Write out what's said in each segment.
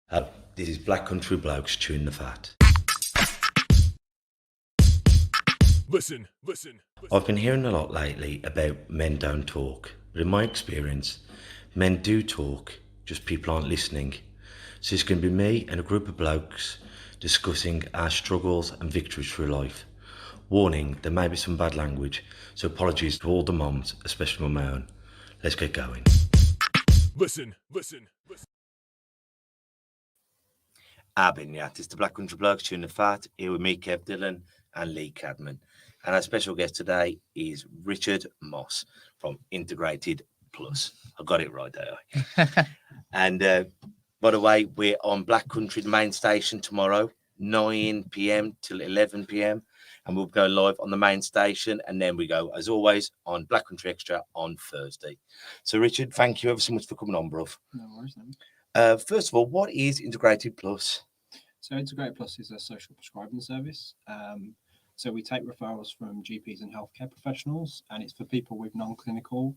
Uh, this is Black Country Blokes chewing the fat. Listen. I've been hearing a lot lately about men don't talk, but in my experience, men do talk, just people aren't listening. So it's going to be me and a group of blokes discussing our struggles and victories through life. Warning, there may be some bad language, so apologies to all the moms, especially my own. Let's get going. Listen. I've been it's the Black Country Blokes chewing the fat, here with me, Kev Dillon and Lee Cadman. And our special guest today is Richard Moss from Integrated Plus. I got it right there. And by the way, we're on Black Country, the main station tomorrow, 9 p.m. till 11 p.m. And we'll go live on the main station. And then we go, as always, on Black Country Extra on Thursday. So, Richard, thank you ever so much for coming on, bruv. No worries, then. First of all, what is Integrated Plus? So Integrated Plus is a social prescribing service. So we take referrals from GPs and healthcare professionals, and it's for people with non-clinical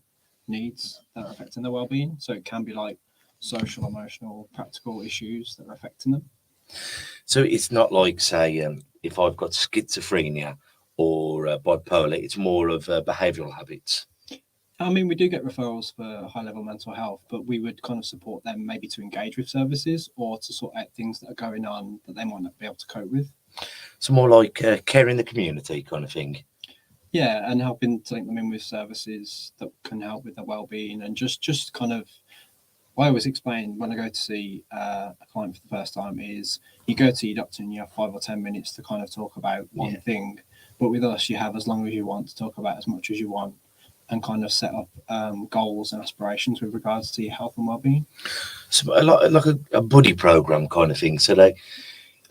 needs that are affecting their well-being. So it can be like social, emotional, practical issues that are affecting them. So it's not like, say, if I've got schizophrenia or bipolar, it's more of behavioural habits. I mean, we do get referrals for high-level mental health, but we would kind of support them maybe to engage with services or to sort out things that are going on that they might not be able to cope with. So more like care in the community kind of thing. Yeah, and helping to link them in with services that can help with their well-being, and just kind of, what I always explain when I go to see a client for the first time is you go to your doctor and you have 5 or 10 minutes to kind of talk about one thing, but with us you have as long as you want to talk about as much as you want, and kind of set up goals and aspirations with regards to your health and well-being. So a lot like a buddy program kind of thing. So they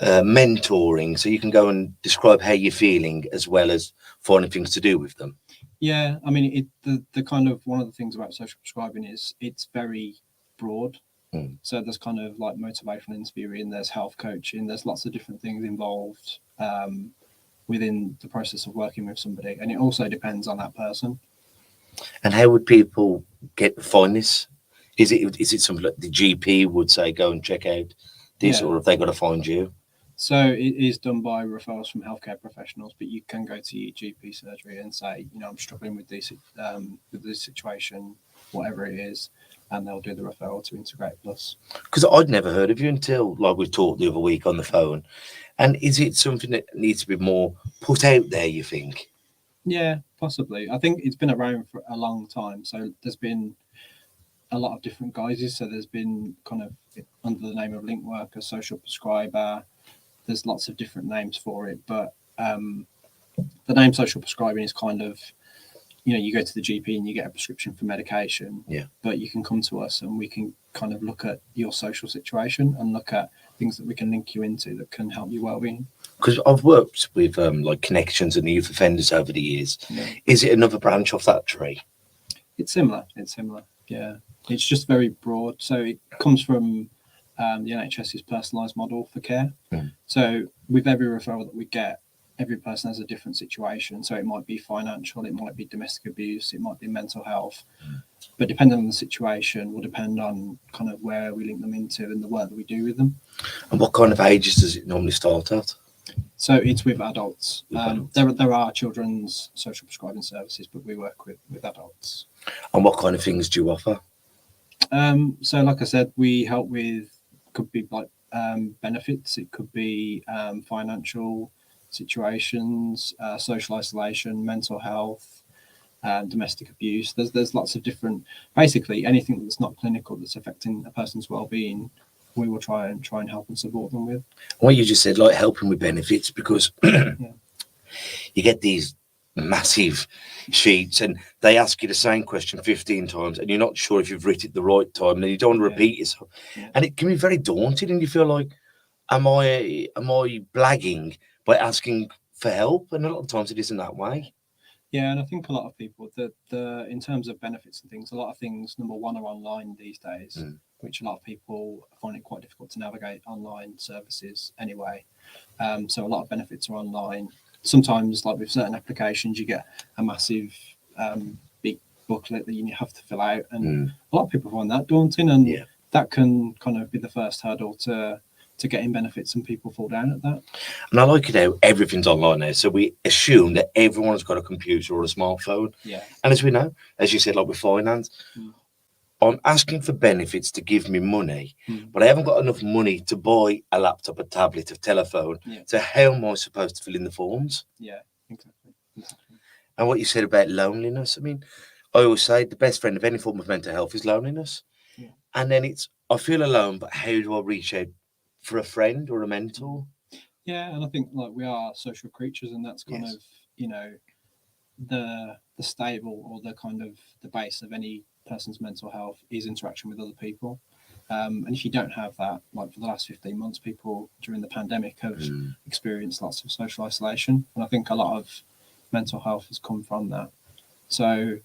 mentoring, so you can go and describe how you're feeling as well as finding things to do with them. Yeah, I mean, the kind of one of the things about social prescribing is it's very broad. So there's kind of like motivational interviewing, there's health coaching, there's lots of different things involved within the process of working with somebody, and it also depends on that person. And how would people find this? Is it something like the GP would say go and check out this, or have they got to find you? So it is done by referrals from healthcare professionals, but you can go to your GP surgery and say, I'm struggling with this situation, whatever it is, and they'll do the referral to Integrate Plus. Because I'd never heard of you until like we talked the other week on the phone. And is it something that needs to be more put out there, you think? Yeah, possibly. I think it's been around for a long time. So there's been a lot of different guises. So there's been kind of under the name of link worker, social prescriber. There's lots of different names for it. But the name social prescribing is kind of, you go to the GP and you get a prescription for medication. Yeah. But you can come to us and we can kind of look at your social situation and look at things that we can link you into that can help your well-being. Because I've worked with like connections and youth offenders over the years. Yeah. Is it another branch of that tree? It's similar. Yeah. It's just very broad. So it comes from the NHS's personalised model for care. So with every referral that we get, every person has a different situation. So it might be financial, it might be domestic abuse, it might be mental health. But depending on the situation will depend on kind of where we link them into and the work that we do with them. And what kind of ages does it normally start at? So it's with adults. There are children's social prescribing services, but we work with adults. And what kind of things do you offer? So like I said, we help with, could be like benefits, it could be financial situations, social isolation, mental health, domestic abuse. There's lots of different, basically anything that's not clinical that's affecting a person's well-being, we will try and help and support them with. What you just said, like helping with benefits, because you get these massive sheets and they ask you the same question 15 times and you're not sure if you've written it the right time and you don't want to repeat yourself. And it can be very daunting and you feel like, am I blagging by asking for help? And a lot of times it isn't that way. Yeah, and I think a lot of people, in terms of benefits and things, a lot of things, number one, are online these days, which a lot of people find it quite difficult to navigate online services anyway. So a lot of benefits are online. Sometimes, like with certain applications, you get a massive big booklet that you have to fill out, and a lot of people find that daunting. And that can kind of be the first hurdle to getting benefits, and people fall down at that. And I like it how everything's online now. So we assume that everyone's got a computer or a smartphone. Yeah. And as we know, as you said, like with finance, I'm asking for benefits to give me money, but I haven't got enough money to buy a laptop, a tablet, a telephone. Yeah. So how am I supposed to fill in the forms? Yeah, exactly. And what you said about loneliness, I mean, I always say the best friend of any form of mental health is loneliness. Yeah. And then it's, I feel alone, but how do I reach out for a friend or a mentor? Yeah, and I think like we are social creatures, and that's kind Yes. of, you know, the stable or the kind of the base of any person's mental health is interaction with other people. And if you don't have that, like for the last 15 months, people during the pandemic have experienced lots of social isolation. And I think a lot of mental health has come from that. So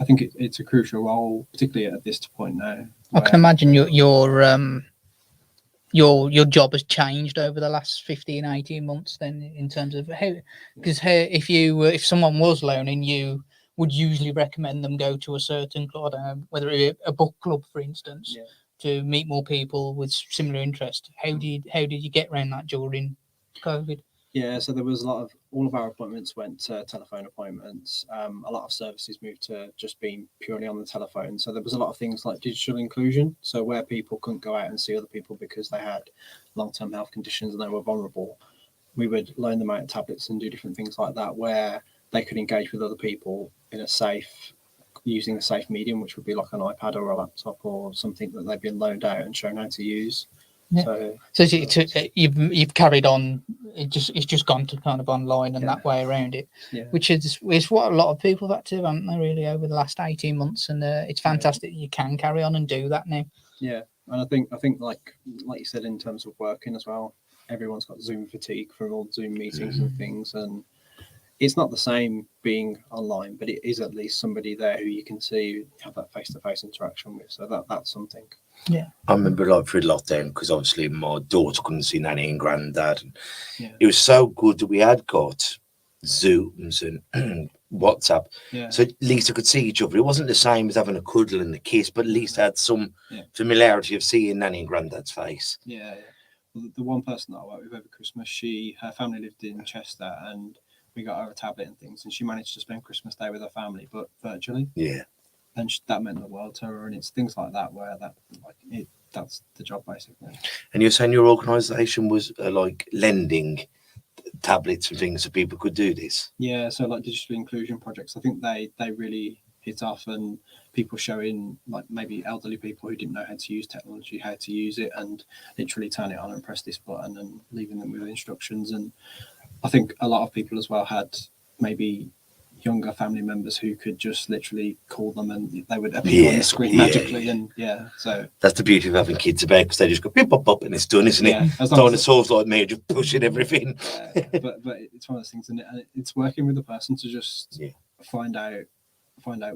I think it's a crucial role, particularly at this point now. I can imagine your job has changed over the last 15, 18 months then, in terms of how, because if someone was loaning, you would usually recommend them go to a certain club, whether it be a book club, for instance, to meet more people with similar interest. How did you get around that during COVID? Yeah, so there was all of our appointments went to telephone appointments. A lot of services moved to just being purely on the telephone. So there was a lot of things like digital inclusion. So where people couldn't go out and see other people because they had long-term health conditions and they were vulnerable, we would loan them out tablets and do different things like that, where they could engage with other people in a safe, using a safe medium, which would be like an iPad or a laptop or something that they've been loaned out and shown how to use. Yeah. So you've carried on. It's just gone to kind of online and that way around it, which is what a lot of people have had to, haven't they, really, over the last 18 months? And it's fantastic that you can carry on and do that now. Yeah, and I think like you said, in terms of working as well, everyone's got Zoom fatigue from all the Zoom meetings and things, and it's not the same being online, but it is at least somebody there who you can see, have that face-to-face interaction with. So that's something. Yeah, I remember like through lockdown, because obviously my daughter couldn't see Nanny and Granddad. And it was so good that we had got Zooms and WhatsApp, so at least I could see each other. It wasn't the same as having a cuddle and a kiss, but at least I had some familiarity of seeing Nanny and Granddad's face. Yeah. The one person that I worked with over Christmas, her family lived in Chester, and we got her a tablet and things, and she managed to spend Christmas Day with her family, but virtually. Yeah. And that meant the world to her, and it's things like that where that's the job, basically. And you're saying your organisation was like lending tablets and things so people could do this? Yeah, so like digital inclusion projects, I think they really hit off, and people showing like maybe elderly people who didn't know how to use technology, how to use it, and literally turn it on and press this button, and leaving them with instructions. And I think a lot of people as well had maybe younger family members who could just literally call them and they would appear on the screen magically. And so that's the beauty of having kids about, because they just go beep, bop, bop, and it's done, isn't it? Dinosaurs like me just pushing everything. But it's one of those things, and it's working with the person to just find out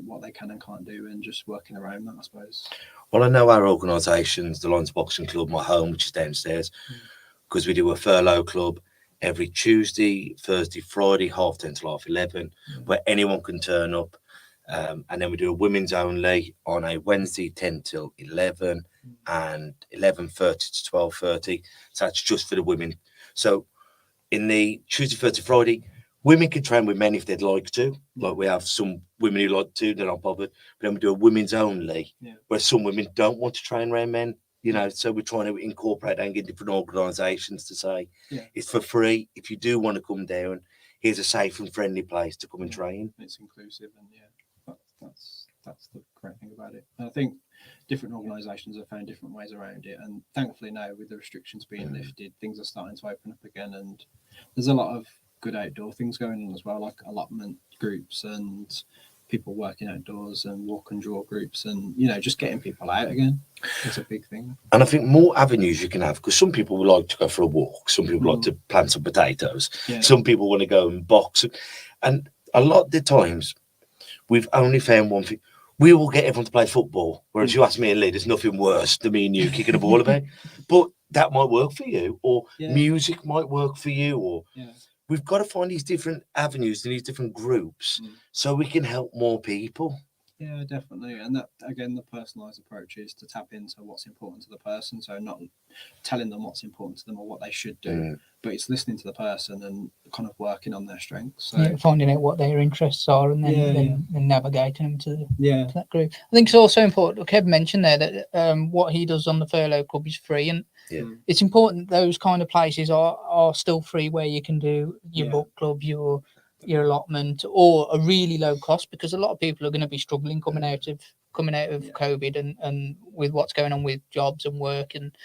what they can and can't do, and just working around that, I suppose. Well, I know our organisations, the Lions Boxing Club, my home, which is downstairs, because we do a furlough club every Tuesday, Thursday, Friday, 10:30 till 11:30, where anyone can turn up. And then we do a women's only on a Wednesday, 10 till 11, and 11:30 to 12:30. So that's just for the women. So in the Tuesday, Thursday, Friday, women can train with men if they'd like to. Like we have some women who like to, they're not bothered. But then we do a women's only, where some women don't want to train around men. You know, so we're trying to incorporate and get different organisations to say it's for free. If you do want to come down, here's a safe and friendly place to come and train. It's inclusive, and that's the great thing about it. And I think different organisations have found different ways around it, and thankfully now with the restrictions being lifted, things are starting to open up again, and there's a lot of good outdoor things going on as well, like allotment groups and people working outdoors and walk and draw groups, and just getting people out again is a big thing. And I think more avenues you can have, because some people would like to go for a walk, some people like to plant some potatoes, some people want to go and box, and a lot of the times we've only found one thing. We will get everyone to play football, whereas you ask me and Lee, there's nothing worse than me and you kicking a ball about. But that might work for you, or music might work for you, or we've got to find these different avenues and these different groups so we can help more people. Yeah, definitely. And that, again, the personalized approach is to tap into what's important to the person. So not telling them what's important to them or what they should do, but it's listening to the person and kind of working on their strengths. So finding out what their interests are and then navigating them to that group. I think it's also important. Kev mentioned there that what he does on the furlough club is free, and it's important those kind of places are still free, where you can do your book club, your allotment, or a really low cost, because a lot of people are going to be struggling coming out of COVID and with what's going on with jobs and work. And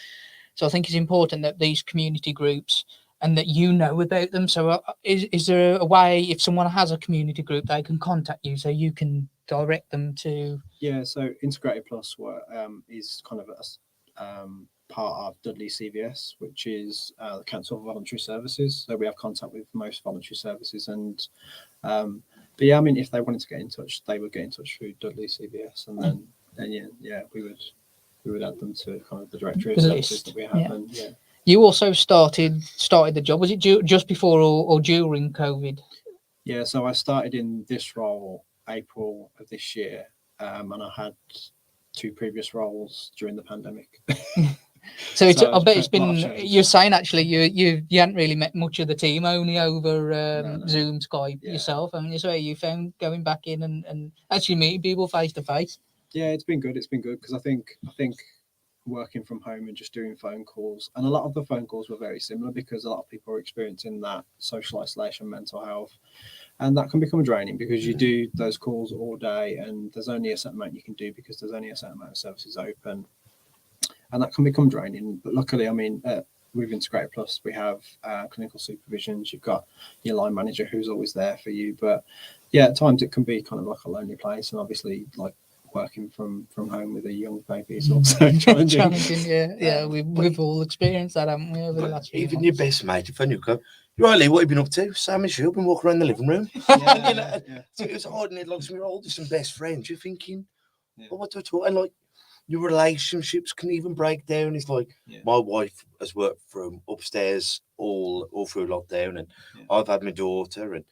so I think it's important that these community groups, and that you know about them. So is there a way, if someone has a community group, they can contact you so you can direct them to? Yeah, so Integrated Plus is kind of a part of Dudley CVS, which is the Council for Voluntary Services. So we have contact with most voluntary services, and but yeah, I mean, if they wanted to get in touch, they would get in touch through Dudley CVS, and then we would add them to kind of the directory of services that we have. And you also started the job. Was it just before or during COVID? Yeah, so I started in this role April of this year, and I had 2 previous roles during the pandemic. So I bet it's been. You're saying actually you hadn't really met much of the team, only over Zoom, Skype yourself. I mean, so you found going back in and actually meeting people face to face. Yeah, it's been good. It's been good because I think working from home and just doing phone calls, and a lot of the phone calls were very similar because a lot of people are experiencing that social isolation, mental health, and that can become draining because you do those calls all day and there's only a certain amount you can do because there's only a certain amount of services open, and that can become draining. But luckily, I mean, with Integrated Plus, we have clinical supervisions. You've got your line manager who's always there for you. But yeah, at times it can be kind of like a lonely place, and obviously like working from home with a young baby is also challenging. We've all experienced that, haven't we, over the last few Even months. your best mate, if I knew, go, "You right, Lee, what have you been up to?" "Sam and you, been walking around the living room." So it was hard, and it like we're oldest and best friends. You're thinking, well, what do I talk? And like your relationships can even break down. It's like my wife has worked from upstairs all through lockdown, and I've had my daughter, and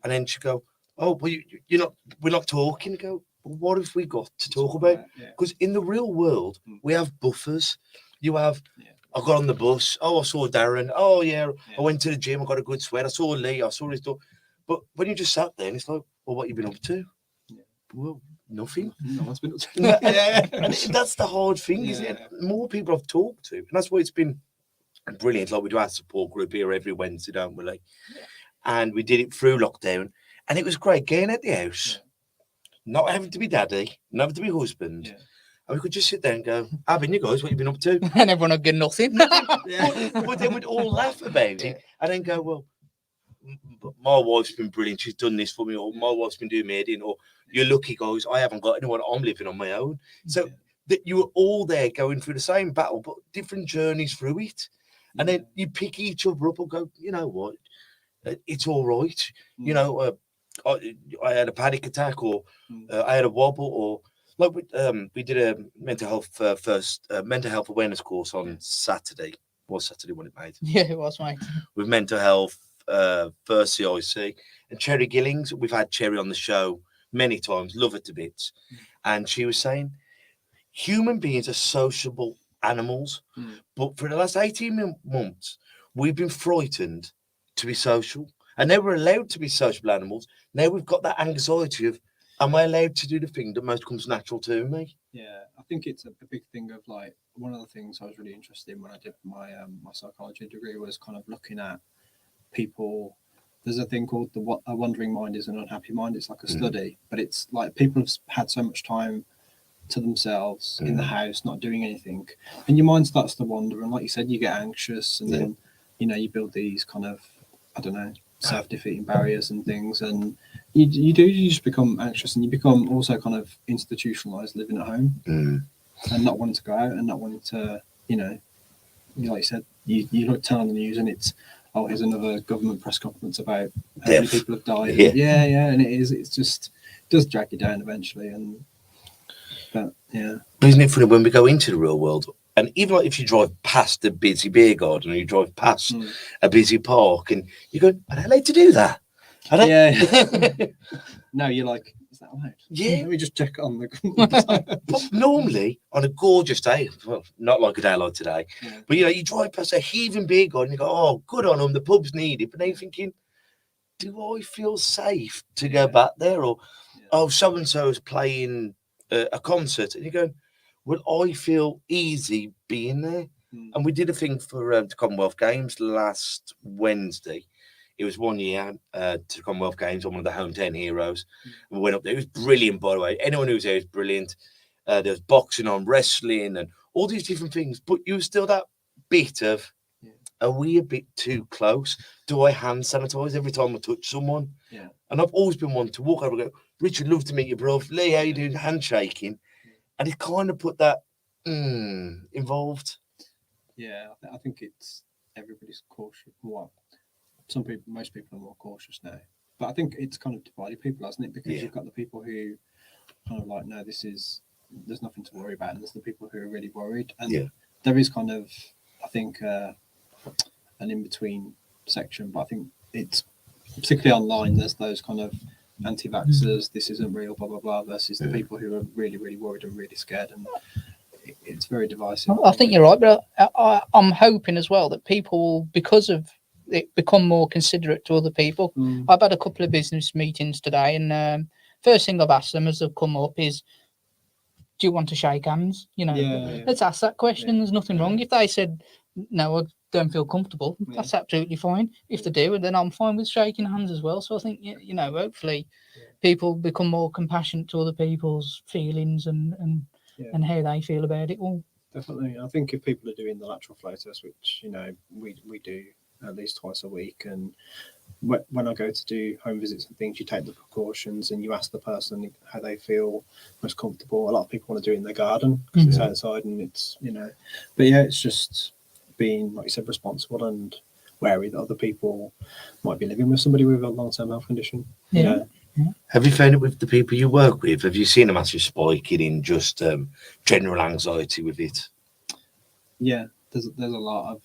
then she go, "Oh, well, we're not talking." I go, what have we got to talk about? Because in the real world, we have buffers. You have, I got on the bus. Oh, I saw Darren. Oh, yeah. I went to the gym. I got a good sweat. I saw Lee. I saw his dog. But when you just sat there, and it's like, well, what have you been up to? Well, nothing. No one's been up to. And that's the hard thing, isn't it? More people I've talked to. And that's why it's been brilliant. Like we do our support group here every Wednesday, don't we? Like, and we did it through lockdown. And it was great getting at the house. Not having to be daddy, not having to be husband. And we could just sit there and go, "Having you guys, what you been up to?" And everyone would get nothing. But then we'd all laugh about it and then go, "Well, my wife's been brilliant. She's done this for me," or "My wife's been doing me head in," or "You're lucky, guys. I haven't got anyone. I'm living on my own." So that you were all there going through the same battle, but different journeys through it. And then you pick each other up and go, "You know what? It's all right." You know, I had a panic attack, or I had a wobble, or like we did a mental health awareness course on Saturday. It was Saturday when it made? Yeah, it was, mate. With mental health, first CIC, and Cherry Gillings. We've had Cherry on the show many times, love her to bits, and she was saying human beings are sociable animals, but for the last 18 months we've been frightened to be social. And they were allowed to be social animals. Now we've got that anxiety of, am I allowed to do the thing that most comes natural to me? Yeah, I think it's a big thing of like, one of the things I was really interested in when I did my my psychology degree was kind of looking at people. There's a thing called a wandering mind is an unhappy mind. It's like a study, but it's like people have had so much time to themselves in the house, not doing anything, and your mind starts to wander. And like you said, you get anxious, and then you build these kind of, I don't know, self-defeating barriers and things, and you just become anxious, and you become also kind of institutionalized living at home and not wanting to go out and not wanting to, like you said, you look turn on the news and it's, oh, here's another government press conference about how many people have died. And it does drag you down eventually. But isn't it funny when we go into the real world? And even like if you drive past a busy beer garden, or you drive past a busy park, and you go, "Are they allowed to do that?" No, you're like, is that allowed? Yeah. Let me just check on the. But normally, on a gorgeous day, well, not like a day like today, Yeah. but you drive past a heaving beer garden, and you go, oh, good on them, the pub's need it. But then you're thinking, do I feel safe to go back there? Or, oh, so and so is playing a concert, and you're going, will I feel easy being there? And we did a thing for the Commonwealth Games last Wednesday. It was 1 year to the Commonwealth Games. I'm one of the home 10 heroes. We went up there. It was brilliant, by the way. Anyone who was there was brilliant. There was boxing on, wrestling, and all these different things. But you were still that bit of, are we a bit too close? Do I hand sanitize every time I touch someone? Yeah. And I've always been one to walk over and go, Richard, love to meet you, bro. Lee, how you doing? Handshaking. And it kind of put that involved. Yeah, I think it's everybody's cautious. Well, most people are more cautious now. But I think it's kind of divided people, hasn't it? Because you've got the people who kind of like, no, there's nothing to worry about. And there's the people who are really worried. And there is kind of, I think, an in-between section. But I think it's, particularly online, there's those kind of anti-vaxxers, this isn't real, blah, blah, blah, versus the people who are really, really worried and really scared. And it's very divisive. I think you're right, but I'm hoping as well that people will, because of it, become more considerate to other people. I've had a couple of business meetings today, and first thing I've asked them as they've come up is, do you want to shake hands? Let's ask that question. There's nothing wrong. If they said, no, I don't feel comfortable, that's absolutely fine. If they do, then I'm fine with shaking hands as well. So I think, hopefully people become more compassionate to other people's feelings and how they feel about it all. Definitely. I think if people are doing the lateral flow test, which, we do at least twice a week, and when I go to do home visits and things, you take the precautions and you ask the person how they feel most comfortable. A lot of people want to do it in their garden because it's outside and it's, but it's just being, like you said, responsible and wary that other people might be living with somebody with a long-term health condition. Have you found it with the people you work with? Have you seen a massive spike in just general anxiety with it? Yeah, there's a lot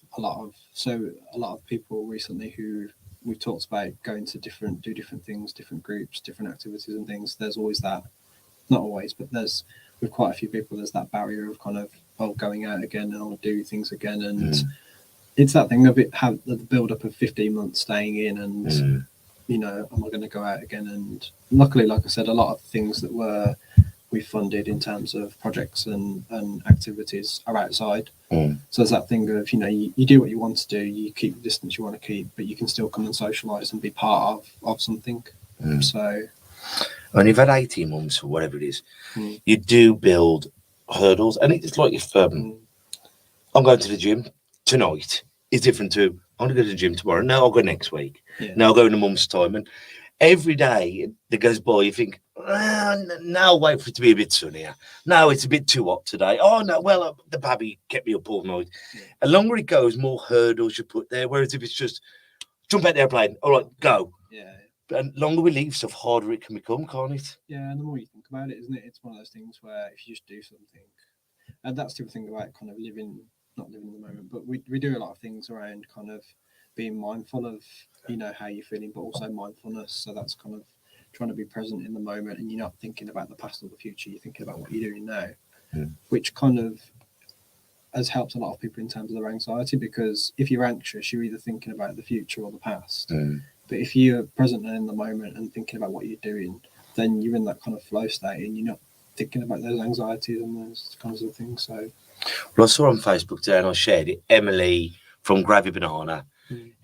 of people recently who we've talked about going to do different things, different groups, different activities and things. There's always that, not always, but there's with quite a few people, there's that barrier of kind of going out again and I'll do things again, and it's that thing of it have the build up of 15 months staying in and. Am I going to go out again? And luckily, like I said, a lot of things that we funded in terms of projects and activities are outside. So there's that thing of, you do what you want to do, you keep the distance you want to keep, but you can still come and socialise and be part of something. So, and you've had 18 months or whatever it is, you do build hurdles. And it's like if I'm going to the gym tonight, it's different to I'm going to go to the gym tomorrow. No, I'll go next week. No, I'll go in a month's time. And every day that goes by, you think, now I'll wait for it to be a bit sunnier. No, it's a bit too hot today. Oh, no, well, the baby kept me up all night. The longer it goes, more hurdles you put there. Whereas if it's just jump out the airplane, all right, go. And longer we leave stuff, harder it can become, can't it? Yeah, and the more you think about it, isn't it? It's one of those things where if you just do something, and that's the thing about kind of not living in the moment, but we do a lot of things around kind of being mindful of how you're feeling, but also mindfulness. So that's kind of trying to be present in the moment, and you're not thinking about the past or the future. You're thinking about what you're doing now, which kind of has helped a lot of people in terms of their anxiety, because if you're anxious, you're either thinking about the future or the past. But if you're present and in the moment and thinking about what you're doing, then you're in that kind of flow state and you're not thinking about those anxieties and those kinds of things. So, well, I saw on Facebook today and I shared it. Emily from Gravy Banana.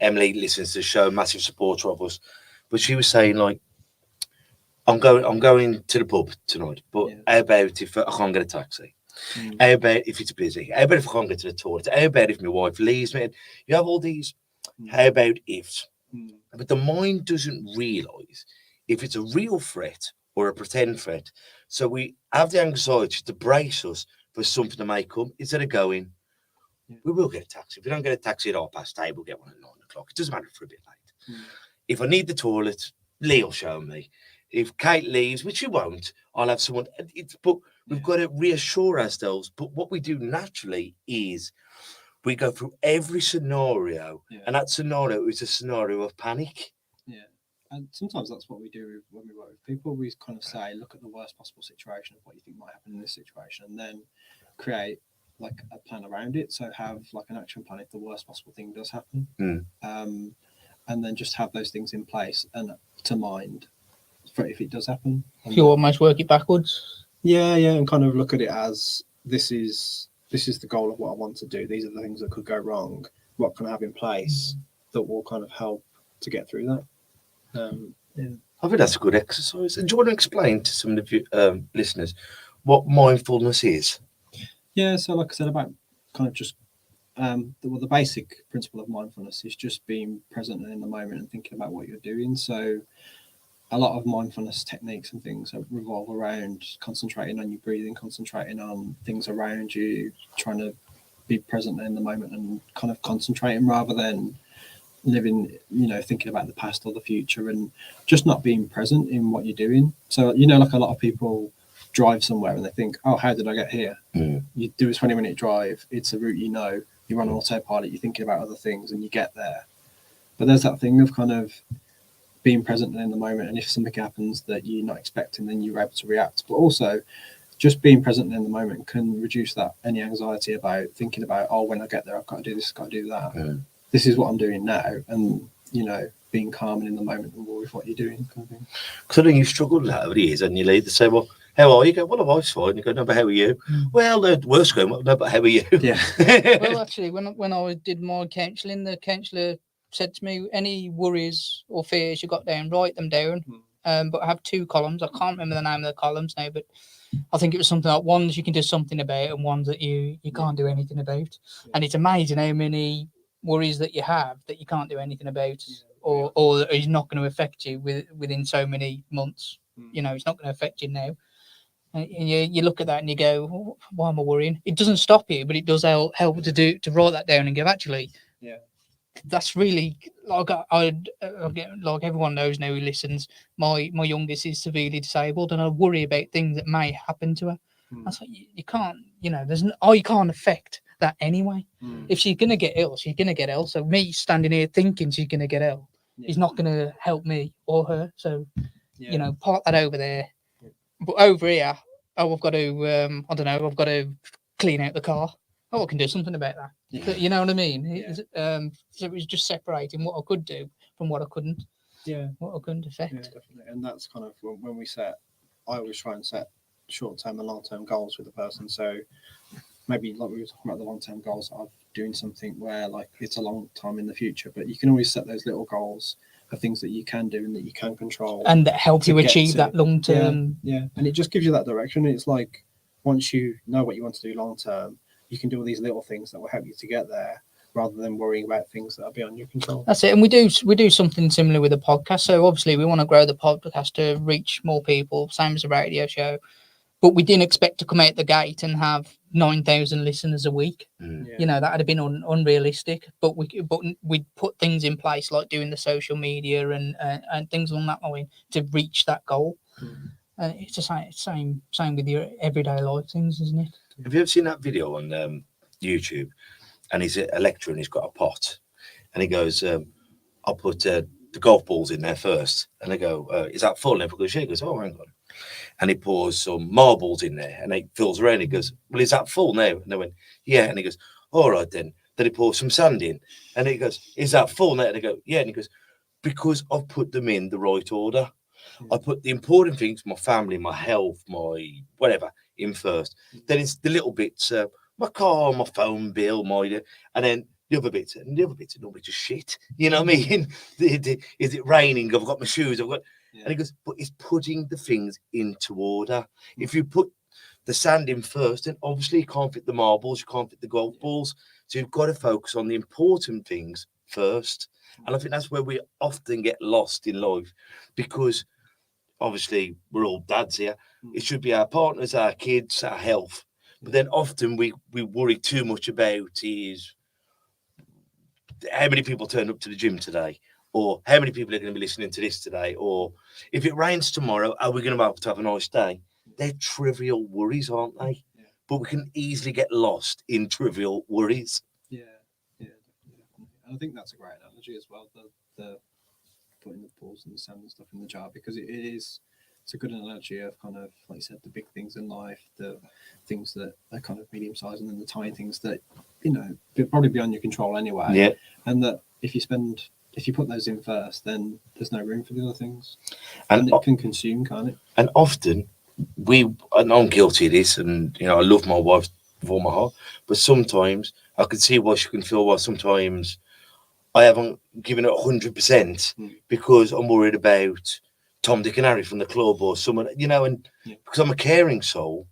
Emily listens to the show, massive supporter of us. But she was saying, like, I'm going to the pub tonight, but how about if I can't get a taxi? How about if it's busy? How about if I can't get to the toilet? How about if my wife leaves me? You have all these how about ifs. But the mind doesn't realise if it's a real threat or a pretend threat. So we have the anxiety to brace us for something to make come instead of going, we will get a taxi. If we don't get a taxi at 8:30, we'll get one at 9 o'clock. It doesn't matter if we're a bit late. If I need the toilet, Lee will show me. If Kate leaves, which she won't, I'll have someone. But we've got to reassure ourselves. But what we do naturally is we go through every scenario, and that scenario is a scenario of panic. And sometimes that's what we do when we work with people. We kind of say, look at the worst possible situation of what you think might happen in this situation, and then create like a plan around it. So have like an action plan if the worst possible thing does happen, and then just have those things in place and to mind for if it does happen. And You almost work it backwards. yeah, and kind of look at it as this is the goal of what I want to do. These are the things that could go wrong. What can I have in place that will kind of help to get through that? I think that's a good exercise. And do you want to explain to some of the listeners what mindfulness is? Yeah, so like I said about kind of just the basic principle of mindfulness is just being present and in the moment and thinking about what you're doing. So a lot of mindfulness techniques and things revolve around concentrating on your breathing, concentrating on things around you, trying to be present in the moment and kind of concentrating rather than living, thinking about the past or the future and just not being present in what you're doing. So, like a lot of people drive somewhere and they think, oh, how did I get here? You do a 20-minute drive. It's a route you're on autopilot, you're thinking about other things and you get there. But there's that thing of kind of being present in the moment. And if something happens that you're not expecting, then you're able to react. But also just being present in the moment can reduce any anxiety about thinking about, oh, when I get there, I've got to do this, I've got to do that. This is what I'm doing now. And, being calm and in the moment and with what you're doing. Kind of thing. Because I think you've struggled with that over the years and you either say, well, how are you? You go, well, I'm fine. You go, no, but how are you? Well, the worst going, well, no, but how are you? Yeah. Well, actually, when I did my counselling, the counsellor said to me, any worries or fears you got down, write them down. But I have 2 columns. I can't remember the name of the columns now, but I think it was something like ones you can do something about and ones that you can't do anything about. And it's amazing how many worries that you have that you can't do anything about, or that is not going to affect you within so many months. It's not going to affect you now. And you look at that and you go, oh, why am I worrying? It doesn't stop you, but it does help to write that down and go, actually, that's really like I like everyone knows now who listens. My youngest is severely disabled, and I worry about things that may happen to her. That's like you can't, you can't affect that anyway. If she's gonna get ill, she's gonna get ill. So me standing here thinking she's gonna get ill is not gonna help me or her. So park that over there. But over here, I've got to I don't know, I've got to clean out the car. Oh, I can do something about that. Yeah. You know what I mean? So it was just separating what I could do from what I couldn't. What I couldn't affect. Yeah, definitely. And that's kind of when we I always try and set short-term and long-term goals with the person. So maybe like we were talking about the long-term goals of doing something where like it's a long time in the future, but you can always set those little goals of things that you can do and that you can control. And that help you achieve that long-term. Yeah. And it just gives you that direction. It's like once you know what you want to do long-term, you can do all these little things that will help you to get there rather than worrying about things that are beyond your control. That's it. And we do something similar with the podcast. So obviously we want to grow the podcast to reach more people, same as a radio show. But we didn't expect to come out the gate and have 9,000 listeners a week. That would have been unrealistic. But we'd put things in place like doing the social media and things along that line to reach that goal. And it's the same with your everyday life things, isn't it? Have you ever seen that video on YouTube? And he's a lecturer and he's got a pot. And he goes, I'll put the golf balls in there first. And they go, is that full? And everyone goes, yeah. He goes, oh, hang on. And he pours some marbles in there and he fills around. He goes, well, is that full now? And they went, yeah. And he goes, all right then. Then he pours some sand in. And he goes, is that full now? And they go, yeah. And he goes, because I've put them in the right order. I put the important things, my family, my health, my whatever, in first. Then it's the little bits, my car, my phone bill, and then the other bits are normally just shit. You know what I mean? Is it raining? I've got my shoes. And he goes, but it's putting the things into order. If you put the sand in first, then obviously you can't fit the marbles, you can't fit the golf balls. So you've got to focus on the important things first. And I think that's where we often get lost in life, because obviously we're all dads here. It should be our partners, our kids, our health. But then often we worry too much about is how many people turned up to the gym today, or how many people are going to be listening to this today, or if it rains tomorrow, are we going to be able to have a nice day? They're trivial worries, aren't they? Yeah. But we can easily get lost in trivial worries. Yeah, definitely. And I think that's a great analogy as well. The putting the balls and the sand and stuff in the jar, because it's a good analogy of kind of, like you said, the big things in life, the things that are kind of medium sized, and then the tiny things that, you know, they're probably beyond your control anyway. Yeah. And that if you put those in first, then there's no room for the other things. And And it can consume, can't it? And often and I'm guilty of this, and you know, I love my wife with all my heart, but sometimes I can see why she can feel why sometimes I haven't given it 100% because I'm worried about Tom, Dick, and Harry from the club or someone, you know, and because I'm a caring soul,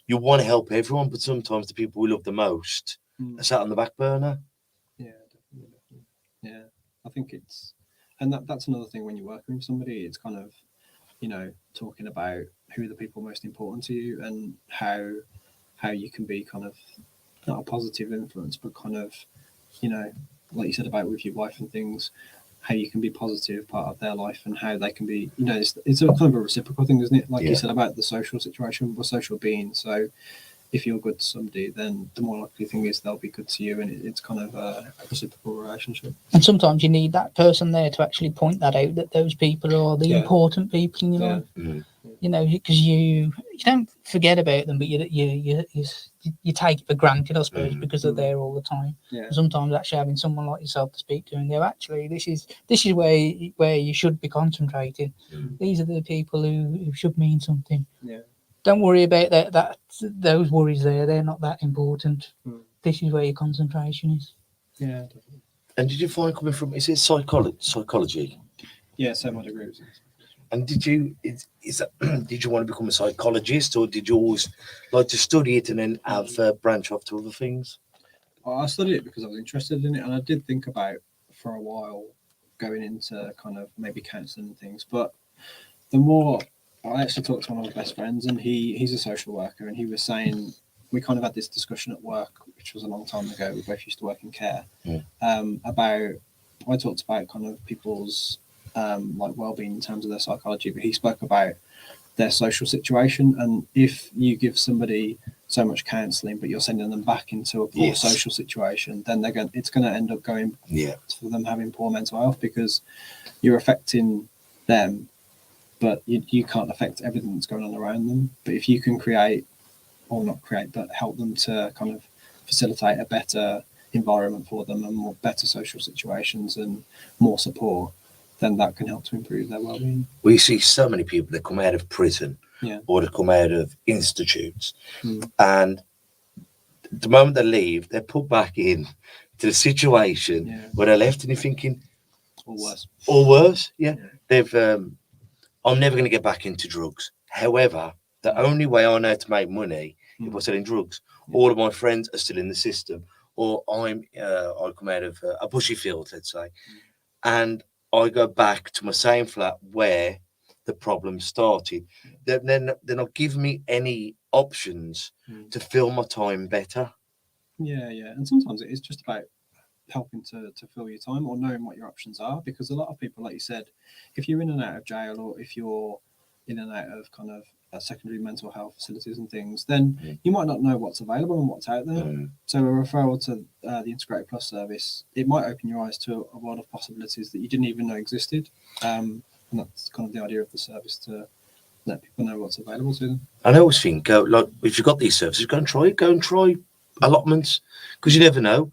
you want to help everyone, but sometimes the people we love the most are sat on the back burner. Yeah, definitely. Yeah, I think and that's another thing when you're working with somebody. It's kind of, you know, talking about who are the people most important to you, and how you can be kind of not a positive influence, but kind of, you know, like you said about with your wife and things, how you can be positive part of their life, and how they can be, you know, it's a kind of a reciprocal thing, isn't it? Like you said about the social situation, we're social beings. So if you're good to somebody, then the more likely thing is they'll be good to you, and it's kind of a reciprocal relationship. And sometimes you need that person there to actually point that out, that those people are the important people in your life. You know, because you don't forget about them, but you take it for granted, I suppose, because they're there all the time. Yeah. Sometimes actually having someone like yourself to speak to and go, actually, this is where you should be concentrating. These are the people who should mean something. Yeah. Don't worry about those worries there. They're not that important. This is where your concentration is. Yeah, definitely. And did you find coming from, is it psychology? Yeah, so my degree was. And did you did you want to become a psychologist, or did you always like to study it and then have branch off to other things? Well, I studied it because I was interested in it, and I did think about for a while going into kind of maybe counselling and things. But the more I actually talked to one of my best friends, and he's a social worker, and he was saying, we kind of had this discussion at work, which was a long time ago. We both used to work in care. About I talked about kind of people's like well-being in terms of their psychology, but he spoke about their social situation, and if you give somebody so much counselling but you're sending them back into a poor social situation, then it's going to end up going for them having poor mental health, because you're affecting them, but you can't affect everything that's going on around them. But if you can but help them to kind of facilitate a better environment for them, and more better social situations and more support, then that can help to improve their well-being. We see so many people that come out of prison or that come out of institutes, and the moment they leave, they're put back in to the situation where they're left, and you're thinking, or worse. They've I'm never going to get back into drugs. However, the only way I know to make money is by selling drugs. All of my friends are still in the system, or I come out of a bushy field, let's say, and I go back to my same flat where the problem started. They're not giving me any options to fill my time better. Yeah, and sometimes it is just about helping to fill your time, or knowing what your options are, because a lot of people, like you said, if you're in and out of jail, or if you're in and out of kind of secondary mental health facilities and things, then you might not know what's available and what's out there. So a referral to the Integrated Plus service, it might open your eyes to a world of possibilities that you didn't even know existed, and that's kind of the idea of the service, to let people know what's available to them. I always think, like, if you've got these services, go and try allotments, because you never know,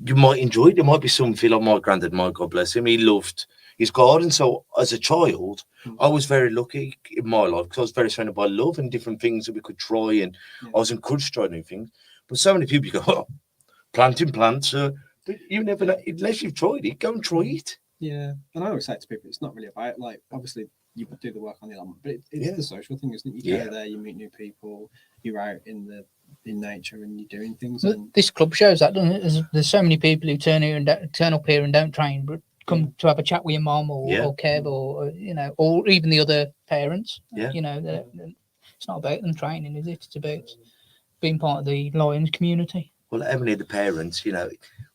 you might enjoy it. There might be something like my granddad, my God bless him, he loved his garden. So as a child, I was very lucky in my life, because I was very surrounded by love and different things that we could try, and I was encouraged to try new things. But so many people go, planting plants, but you never know, unless you've tried it, go and try it. Yeah, and I always say to people, it's not really about, like, obviously you do the work on the allotment, but it's the social thing, isn't it? You go there, you meet new people, you're out in nature, and you're doing things. And this club shows that, doesn't it? There's so many people who turn up here and don't train, but come to have a chat with your mom or Kev, or you know, or even the other parents. You know, it's not about them training, is it? It's about being part of the Lions community. Well, Emily, the parents, you know,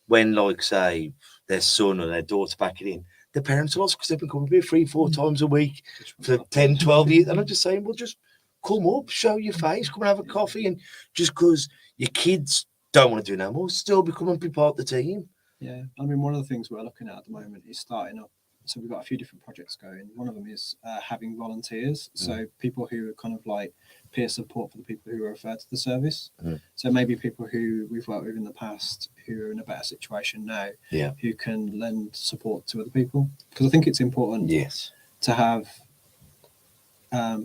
when, like, say, their son or their daughter back it in, the parents are lost because they've been coming here 3-4 times a week for 10, 12 years. And I'm just saying, well, just come up, show your face, come and have a coffee. And just because your kids don't want to do no more, still become and be part of the team. Yeah, I mean, one of the things we're looking at the moment is starting up so we've got a few different projects going. One of them is having volunteers, so people who are kind of like peer support for the people who are referred to the service. So maybe people who we've worked with in the past who are in a better situation now, who can lend support to other people, because I think it's important to have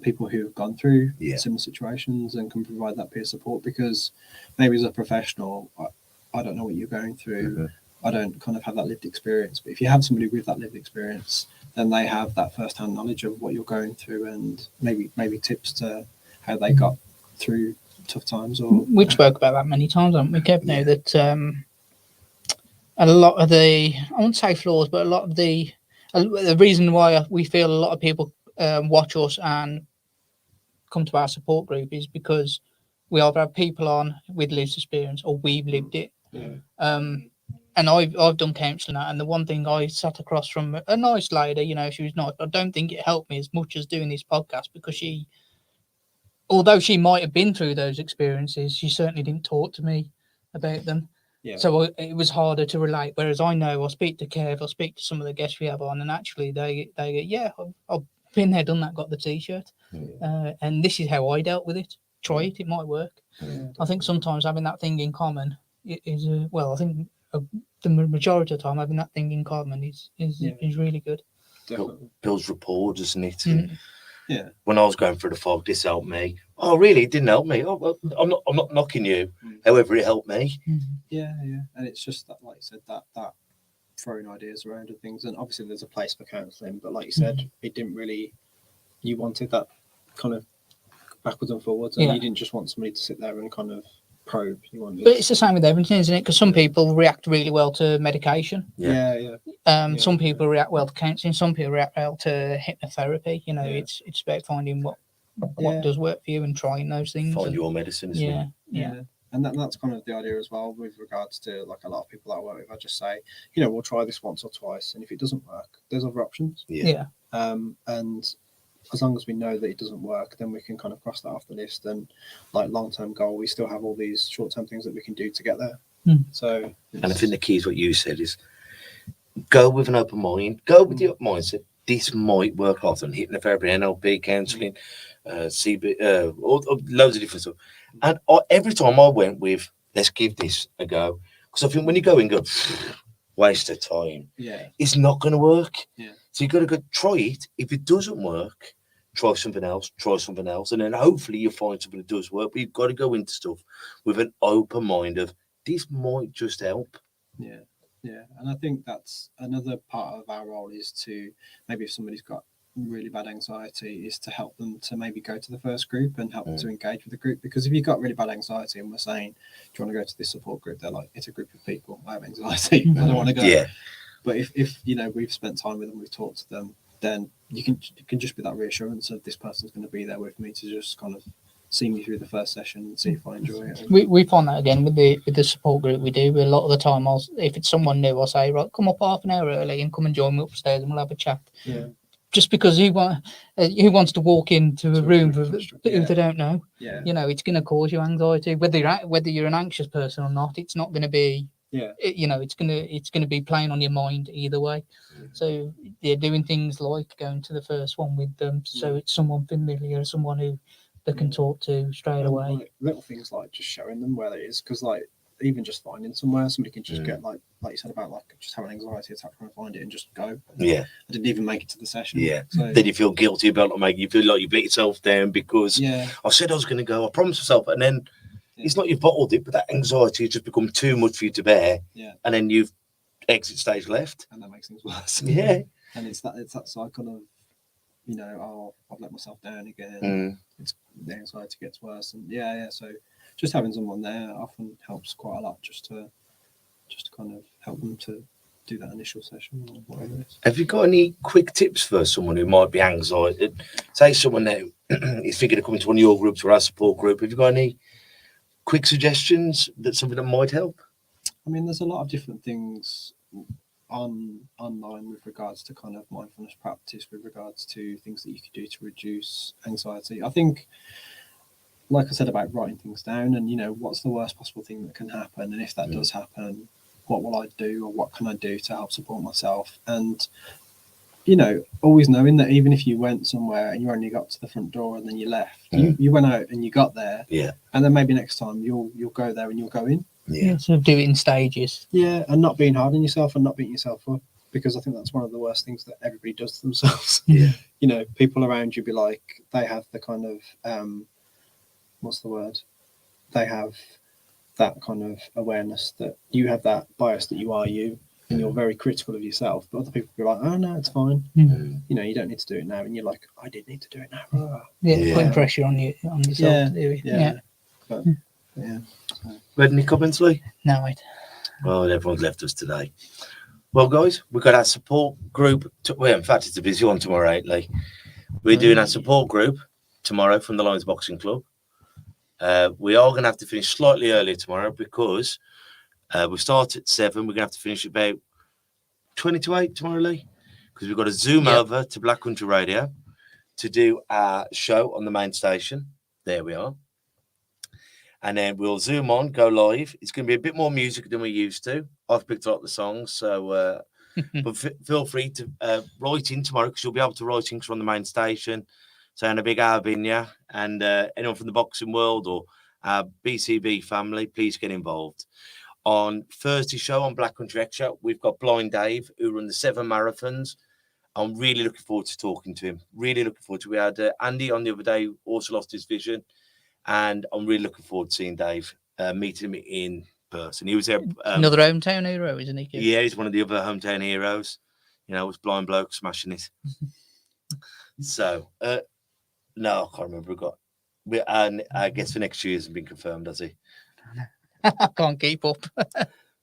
people who have gone through similar situations and can provide that peer support, because maybe as a professional, I don't know what you're going through. I don't kind of have that lived experience, but if you have somebody with that lived experience, then they have that first-hand knowledge of what you're going through, and maybe tips to how they got through tough times. Or we've spoke about that many times, haven't we, Kev? Now that a lot of the, I won't say flaws, but a lot of the reason why we feel a lot of people watch us and come to our support group is because we either have people on with lived experience or we've lived it. And I've done counselling, and the one thing I sat across from a nice lady, you know, she was nice. I don't think it helped me as much as doing this podcast, because she, although she might have been through those experiences, she certainly didn't talk to me about them. So it was harder to relate. Whereas I know, I'll speak to Kev, I'll speak to some of the guests we have on, and actually they go, I've been there, done that, got the T-shirt, and this is how I dealt with it. Try it, it might work. I think sometimes having that thing in common is well, I think the majority of the time having that thing in common is really good. Builds rapport, doesn't it? When I was going through the fog, this helped me. Oh, really? It didn't help me. Oh, well, I'm not knocking you. However, it helped me. And it's just that, like you said, that throwing ideas around and things. And obviously, there's a place for counselling, but like you said, it didn't really. You wanted that kind of backwards and forwards, and you didn't just want somebody to sit there and kind of probe. You wanted. But it's the same with everything, isn't it? Because some people react really well to medication. Some people react well to counselling. Some people react well to hypnotherapy. You know, it's about finding what does work for you and trying those things. Find your medicine. Isn't it? And that's kind of the idea as well with regards to like a lot of people that I work with. I just say, you know, we'll try this once or twice, and if it doesn't work, there's other options. And as long as we know that it doesn't work, then we can kind of cross that off the list. And like long-term goal, we still have all these short-term things that we can do to get there. So, and I think the key is what you said is go with an open mind. Go with the mindset. This might work out on hypnotherapy, NLP, counselling, CB, loads of different stuff. And every time I went with, let's give this a go, because I think when you go and go, waste of time, it's not going to work. So you've got to go try it. If it doesn't work, try something else, and then hopefully you'll find something that does work. But you've got to go into stuff with an open mind of, this might just help. And I think that's another part of our role, is to maybe if somebody's got really bad anxiety, is to help them to maybe go to the first group and help them to engage with the group. Because if you've got really bad anxiety and we're saying, do you want to go to this support group, they're like, it's a group of people, I have anxiety, I don't want to go. But if you know, we've spent time with them, we've talked to them, then you can just be that reassurance of, this person's going to be there with me to just kind of see me through the first session and see if I enjoy it. We find that again with the support group we do. But a lot of the time, if it's someone new, I'll say, right, come up half an hour early and come and join me upstairs, and we'll have a chat. Just because who wants to walk into a room who they don't know? You know, it's going to cause you anxiety. Whether you're an anxious person or not, it's not going to be. You know, it's gonna be playing on your mind either way. So they're doing things like going to the first one with them, so it's someone familiar, someone who they can talk to straight away. Like, little things like just showing them where it is, because like even just finding somewhere, somebody can just get like you said about like just having an anxiety attack, trying to find it and just go. I didn't even make it to the session. So, then you feel guilty about not making. You feel like you've let yourself down because I said I was going to go. I promised myself, and then. It's not you've bottled it, but that anxiety has just become too much for you to bear. And then you've exit stage left. And that makes things worse. And it's that cycle of, you know, I've let myself down again. It's the anxiety gets worse. And so just having someone there often helps quite a lot, just to kind of help them to do that initial session or whatever it is. Have you got any quick tips for someone who might be anxiety? Say someone that is thinking of coming to one of your groups or our support group. Have you got any quick suggestions that something that might help? I mean, there's a lot of different things online with regards to kind of mindfulness practice, with regards to things that you could do to reduce anxiety. I think, like I said about writing things down, and you know, what's the worst possible thing that can happen, and if that does happen, what will I do, or what can I do to help support myself? And you know, always knowing that even if you went somewhere and you only got to the front door and then you left, you went out and you got there, and then maybe next time you'll go there and you'll go in. Yeah, so do it in stages. Yeah, and not being hard on yourself and not beating yourself up, because I think that's one of the worst things that everybody does to themselves. Yeah. You know, people around you be like, they have the kind of what's the word? They have that kind of awareness that you have that bias that you are you, and you're very critical of yourself. But other people be like, oh no, it's fine. You know, you don't need to do it now, and you're like, I did need to do it now. Putting pressure on yourself to do it. Yeah. But, yeah. Read any comments, Lee? No, wait. Well, everyone's left us today. Well, guys, we've got our support group. Well, in fact, it's a busy one tomorrow, ain't Lee? We're doing our support group tomorrow from the Lions Boxing Club. We are going to have to finish slightly earlier tomorrow because we start at 7. We're going to have to finish about 20 to 8 tomorrow, Lee, because we've got to zoom over to Black Country Radio to do our show on the main station. There we are. And then we'll zoom on, go live. It's going to be a bit more music than we're used to. I've picked a lot of the songs, so but feel free to write in tomorrow, because you'll be able to write in from the main station. Saying a big Arbinia, and anyone from the boxing world or our BCB family, please get involved. On Thursday show on Black Country Extra, we've got Blind Dave, who run the 7 marathons. I'm really looking forward to talking to him. Really looking forward to it. We had Andy on the other day, who also lost his vision. And I'm really looking forward to seeing Dave, meeting him in person. He was there. Another hometown hero, isn't he? Yeah, he's one of the other hometown heroes. You know, it was blind bloke smashing it. So, no, I can't remember. And I guess for next year hasn't been confirmed, has he? I can't keep up.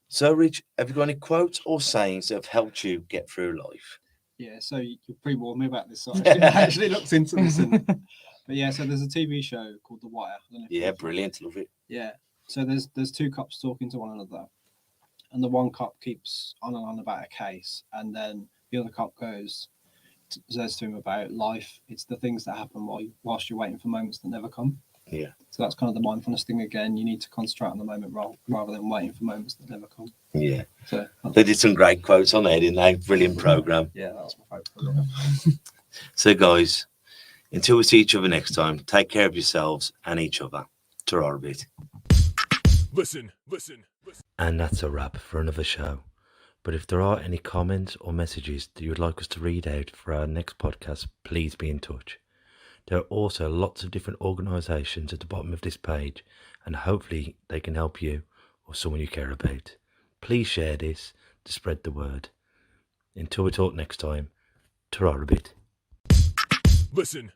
So, Rich, have you got any quotes or sayings that have helped you get through life? Yeah, so you pre-warned me about this. So I actually looked into this. But yeah, so there's a TV show called The Wire. I don't know if Brilliant. Love it. Yeah. So there's 2 cops talking to one another, and the one cop keeps on and on about a case, and then the other cop says to him about life. It's the things that happen whilst you're waiting for moments that never come. Yeah. So that's kind of the mindfulness thing again. You need to concentrate on the moment rather than waiting for moments that never come. Yeah. So they did some great quotes on there, didn't they? Brilliant program. Yeah, that was my favourite. So, guys, until we see each other next time, take care of yourselves and each other. Ta-ra a bit. Listen. And that's a wrap for another show. But if there are any comments or messages that you would like us to read out for our next podcast, please be in touch. There are also lots of different organisations at the bottom of this page, and hopefully they can help you or someone you care about. Please share this to spread the word. Until we talk next time, ta-ra a bit. Listen.